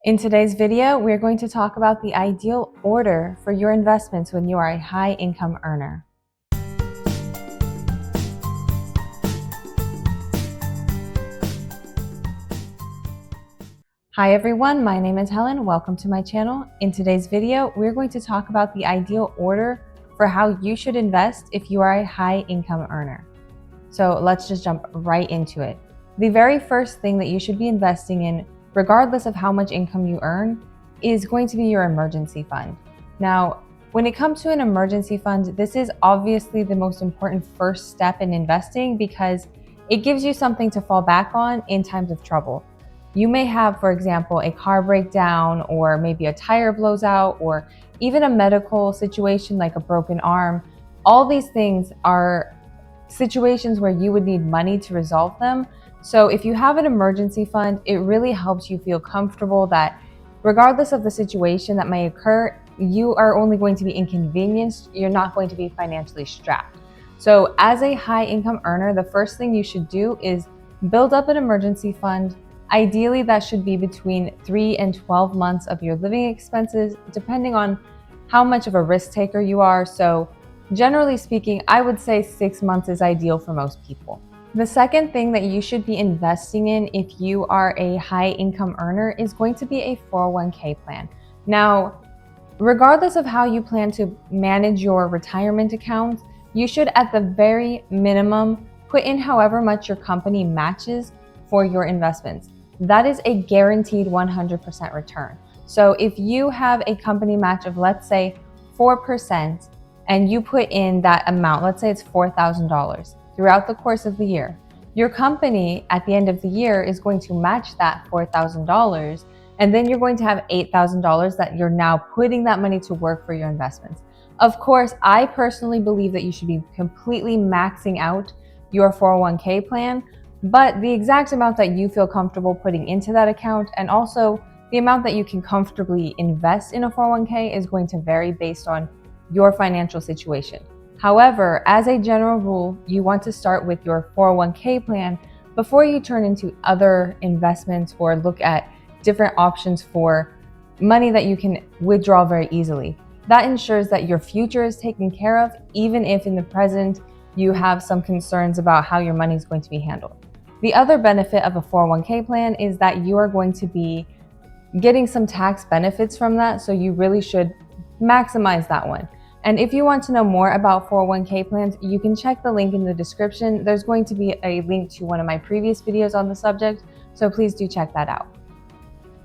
In today's video, we're going to talk about the ideal order for your investments when you are a high income earner. Hi everyone, my name is Helen. Welcome to my channel. In today's video, we're going to talk about the ideal order for how you should invest if you are a high income earner. So let's just jump right into it. The very first thing that you should be investing in, regardless of how much income you earn, is going to be your emergency fund. Now, when it comes to an emergency fund, this is obviously the most important first step in investing because it gives you something to fall back on in times of trouble. You may have, for example, a car breakdown, or maybe a tire blows out, or even a medical situation like a broken arm. All these things are situations where you would need money to resolve them. So if you have an emergency fund, it really helps you feel comfortable that regardless of the situation that may occur, you are only going to be inconvenienced. You're not going to be financially strapped. So as a high income earner, the first thing you should do is build up an emergency fund. Ideally, that should be between 3 and 12 months of your living expenses, depending on how much of a risk taker you are. So generally speaking, I would say 6 months is ideal for most people. The second thing that you should be investing in if you are a high income earner is going to be a 401k plan. Now, regardless of how you plan to manage your retirement accounts, you should at the very minimum put in however much your company matches for your investments. That is a guaranteed 100% return. So if you have a company match of, let's say, 4%, and you put in that amount, let's say it's $4,000 throughout the course of the year, your company at the end of the year is going to match that $4,000, and then you're going to have $8,000 that you're now putting that money to work for your investments. Of course, I personally believe that you should be completely maxing out your 401k plan, but the exact amount that you feel comfortable putting into that account, and also the amount that you can comfortably invest in a 401k, is going to vary based on your financial situation. However, as a general rule, you want to start with your 401k plan before you turn into other investments or look at different options for money that you can withdraw very easily. That ensures that your future is taken care of, even if in the present you have some concerns about how your money is going to be handled. The other benefit of a 401k plan is that you are going to be getting some tax benefits from that, so you really should maximize that one. And if you want to know more about 401k plans, you can check the link in the description. There's going to be a link to one of my previous videos on the subject, so please do check that out.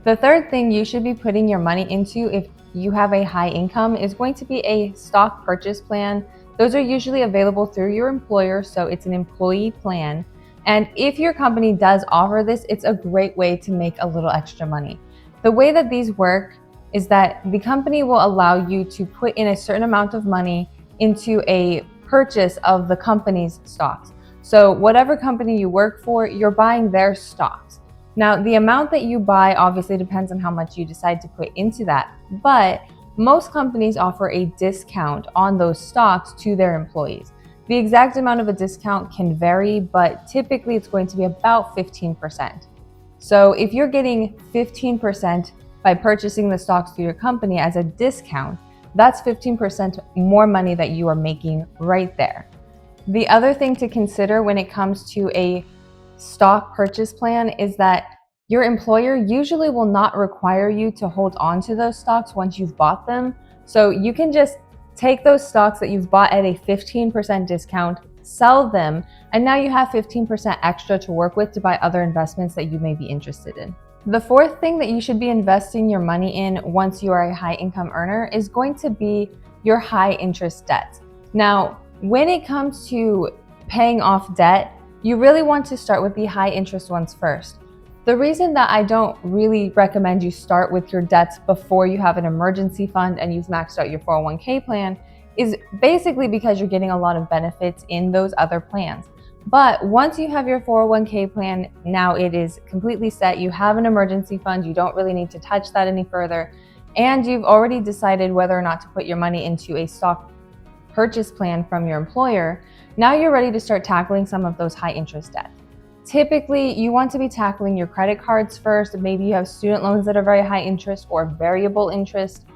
The third thing you should be putting your money into if you have a high income is going to be a stock purchase plan. Those are usually available through your employer, so it's an employee plan. And if your company does offer this, it's a great way to make a little extra money. The way that these work is that the company will allow you to put in a certain amount of money into a purchase of the company's stocks. So whatever company you work for, you're buying their stocks. Now, the amount that you buy obviously depends on how much you decide to put into that, but most companies offer a discount on those stocks to their employees. The exact amount of a discount can vary, but typically it's going to be about 15%. So if you're getting 15% by purchasing the stocks through your company as a discount, that's 15% more money that you are making right there. The other thing to consider when it comes to a stock purchase plan is that your employer usually will not require you to hold on to those stocks once you've bought them. So you can just take those stocks that you've bought at a 15% discount, sell them, and now you have 15% extra to work with to buy other investments that you may be interested in. The fourth thing that you should be investing your money in once you are a high income earner is going to be your high interest debt. Now, when it comes to paying off debt, you really want to start with the high interest ones first. The reason that I don't really recommend you start with your debts before you have an emergency fund and you've maxed out your 401k plan is basically because you're getting a lot of benefits in those other plans. But once you have your 401k plan, now it is completely set. You have an emergency fund. You don't really need to touch that any further. And you've already decided whether or not to put your money into a stock purchase plan from your employer. Now you're ready to start tackling some of those high interest debts. Typically, you want to be tackling your credit cards first. Maybe you have student loans that are very high interest or variable interest,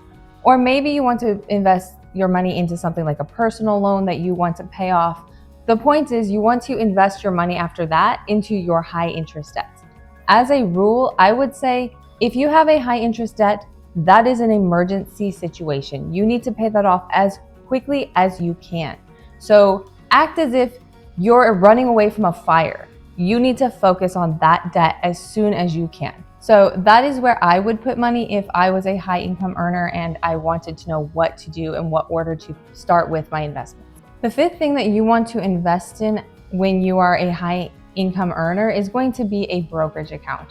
or maybe you want to invest your money into something like a personal loan that you want to pay off. The point is, you want to invest your money after that into your high interest debts. As a rule, I would say if you have a high interest debt, that is an emergency situation. You need to pay that off as quickly as you can. So act as if you're running away from a fire. You need to focus on that debt as soon as you can. So that is where I would put money if I was a high income earner and I wanted to know what to do and what order to start with my investments. The fifth thing that you want to invest in when you are a high income earner is going to be a brokerage account.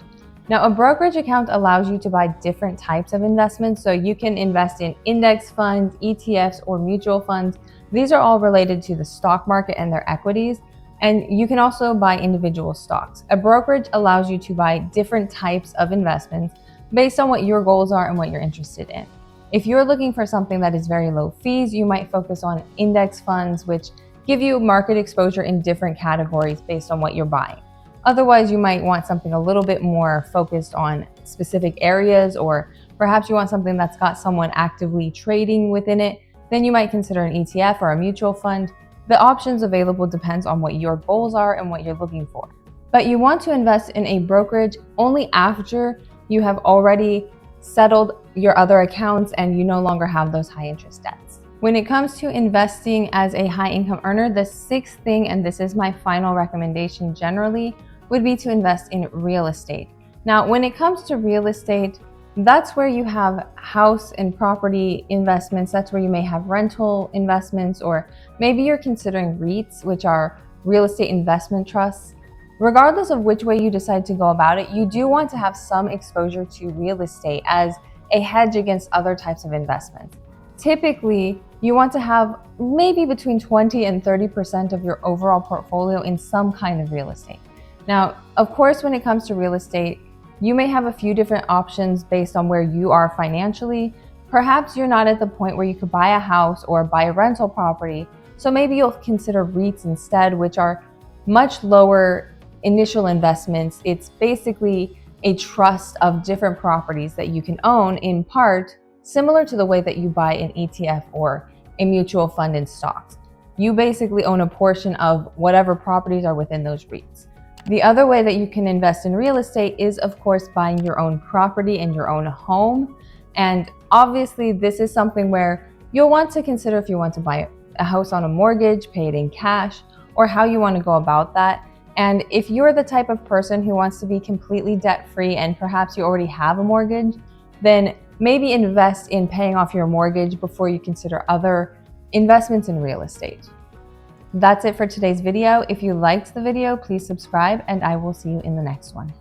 Now, a brokerage account allows you to buy different types of investments. So you can invest in index funds, ETFs, or mutual funds. These are all related to the stock market and their equities. And you can also buy individual stocks. A brokerage allows you to buy different types of investments based on what your goals are and what you're interested in. If you're looking for something that is very low fees, you might focus on index funds, which give you market exposure in different categories based on what you're buying. Otherwise, you might want something a little bit more focused on specific areas, or perhaps you want something that's got someone actively trading within it. Then you might consider an ETF or a mutual fund. The options available depends on what your goals are and what you're looking for. But you want to invest in a brokerage only after you have already settled your other accounts and you no longer have those high interest debts. When it comes to investing as a high income earner, the sixth thing, and this is my final recommendation generally, would be to invest in real estate. Now, when it comes to real estate, that's where you have house and property investments. That's where you may have rental investments, or maybe you're considering REITs, which are real estate investment trusts. Regardless of which way you decide to go about it, you do want to have some exposure to real estate as a hedge against other types of investments. Typically, you want to have maybe between 20 and 30% of your overall portfolio in some kind of real estate. Now, of course, when it comes to real estate, you may have a few different options based on where you are financially. Perhaps you're not at the point where you could buy a house or buy a rental property. So maybe you'll consider REITs instead, which are much lower initial investments. It's basically a trust of different properties that you can own, in part similar to the way that you buy an ETF or a mutual fund in stocks. You basically own a portion of whatever properties are within those REITs. The other way that you can invest in real estate is, of course, buying your own property and your own home. And obviously, this is something where you'll want to consider if you want to buy a house on a mortgage, pay it in cash, or how you want to go about that. And if you're the type of person who wants to be completely debt-free and perhaps you already have a mortgage, then maybe invest in paying off your mortgage before you consider other investments in real estate. That's it for today's video. If you liked the video, please subscribe and I will see you in the next one.